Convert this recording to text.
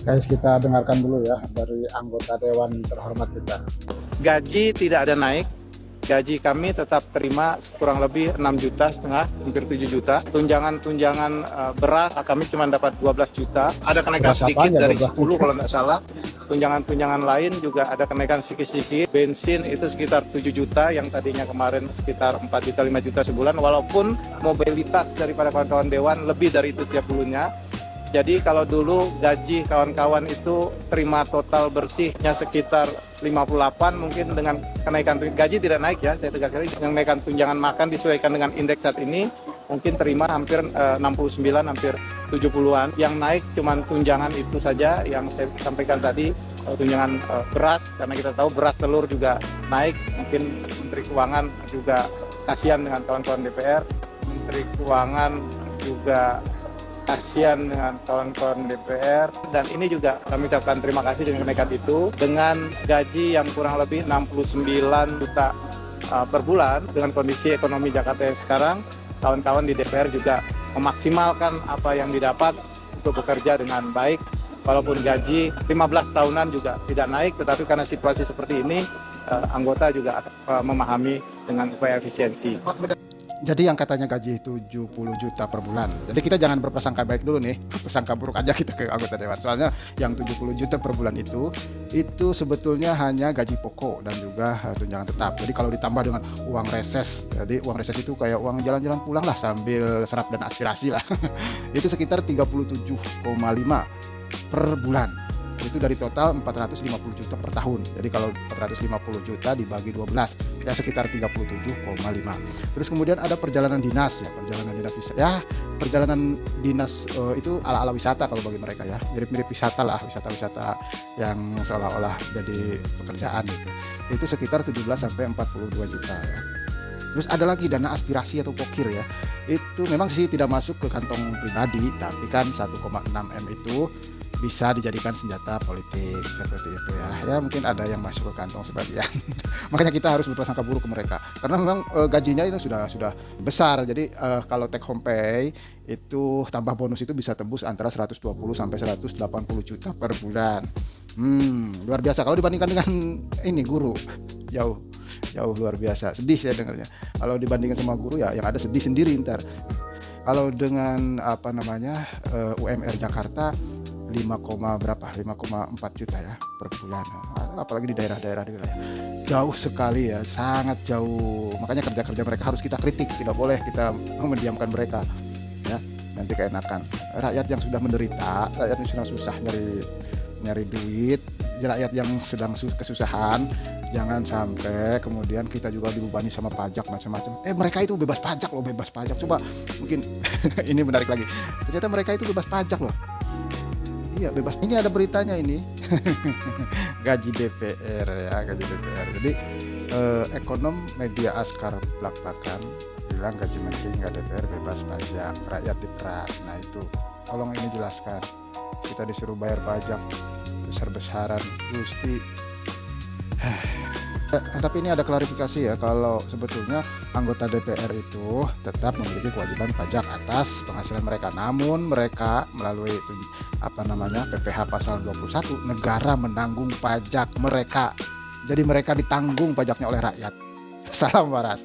Guys, kita dengarkan dulu ya dari anggota Dewan terhormat kita. Gaji tidak ada naik, gaji kami tetap terima kurang lebih 6,5 juta, hampir 7 juta. Tunjangan beras kami cuma dapat 12 juta. Ada kenaikan Beras sedikit apaan ya, dari 12 10 juta? kalau nggak salah. Tunjangan lain juga ada kenaikan sedikit-sedikit. Bensin itu sekitar 7 juta, yang tadinya kemarin sekitar 4 juta, 5 juta sebulan. Walaupun mobilitas daripada kawan-kawan Dewan lebih dari itu tiap bulannya. Jadi kalau dulu gaji kawan-kawan itu terima total bersihnya sekitar 58, mungkin dengan kenaikan gaji tidak naik ya, saya tegas sekali, dengan kenaikan tunjangan makan disesuaikan dengan indeks saat ini, mungkin terima hampir 69, hampir 70-an. Yang naik cuma tunjangan itu saja yang saya sampaikan tadi, tunjangan beras, karena kita tahu beras telur juga naik, mungkin Menteri Keuangan juga kasihan dengan kawan-kawan DPR, Menteri Keuangan juga kasihan dengan kawan-kawan DPR, dan ini juga kami ucapkan terima kasih dengan kenaikan itu. Dengan gaji yang kurang lebih 69 juta per bulan, dengan kondisi ekonomi Jakarta yang sekarang, kawan-kawan di DPR juga memaksimalkan apa yang didapat untuk bekerja dengan baik. Walaupun gaji 15 tahunan juga tidak naik, tetapi karena situasi seperti ini, anggota juga memahami dengan upaya efisiensi. Jadi yang katanya gaji 70 juta per bulan. Jadi kita jangan berprasangka baik dulu nih. Prasangka buruk aja kita ke anggota dewan. Soalnya yang 70 juta per bulan itu sebetulnya hanya gaji pokok dan juga tunjangan tetap. Jadi kalau ditambah dengan uang reses, jadi uang reses itu kayak uang jalan-jalan pulang lah sambil serap dan aspirasi lah. Itu sekitar 37,5 per bulan. Itu dari total 450 juta per tahun. Jadi kalau 450 juta dibagi 12 ya sekitar 37,5. Terus kemudian ada perjalanan dinas ya, perjalanan dinas bisa ya, perjalanan dinas itu ala-ala wisata kalau bagi mereka ya. Mirip-mirip wisata lah, wisata-wisata yang seolah-olah jadi pekerjaan gitu. Itu sekitar 17 sampai 42 juta ya. Terus ada lagi dana aspirasi atau pokir ya. Itu memang sih tidak masuk ke kantong pribadi, tapi kan 1,6 M itu bisa dijadikan senjata politik seperti itu ya. Ya mungkin ada yang masuk ke kantong sebagian. Makanya kita harus berprasangka buruk ke mereka. Karena memang gajinya itu sudah besar. Jadi kalau take home pay itu tambah bonus itu bisa tembus antara 120 sampai 180 juta per bulan. Luar biasa kalau dibandingkan dengan ini guru. Jauh luar biasa. Sedih saya dengarnya. Kalau dibandingkan sama guru ya yang ada sedih sendiri ntar. Kalau dengan UMR Jakarta 5,4 juta ya per bulan, apalagi di daerah-daerah jauh sekali ya, sangat jauh. Makanya kerja-kerja mereka harus kita kritik, tidak boleh kita mendiamkan mereka ya, nanti keenakan. Rakyat yang sudah menderita, rakyat yang sudah susah nyari duit, rakyat yang sedang kesusahan, jangan sampai kemudian kita juga dibebani sama pajak macam-macam. Mereka itu bebas pajak loh, bebas pajak. Coba mungkin ini menarik lagi, ternyata mereka itu bebas pajak loh. Iya bebas. Ini ada beritanya ini. Gaji DPR ya, gaji DPR. Jadi ekonom media Askar Blak-Bakan bilang gaji menteri hingga DPR bebas pajak, rakyat diperas. Nah itu, tolong ini jelaskan. Kita disuruh bayar pajak besar-besaran, Gusti. Tapi ini ada klarifikasi ya, kalau sebetulnya anggota DPR itu tetap memiliki kewajiban pajak atas penghasilan mereka, namun mereka melalui PPh pasal 21 negara menanggung pajak mereka, jadi mereka ditanggung pajaknya oleh rakyat. Salam waras.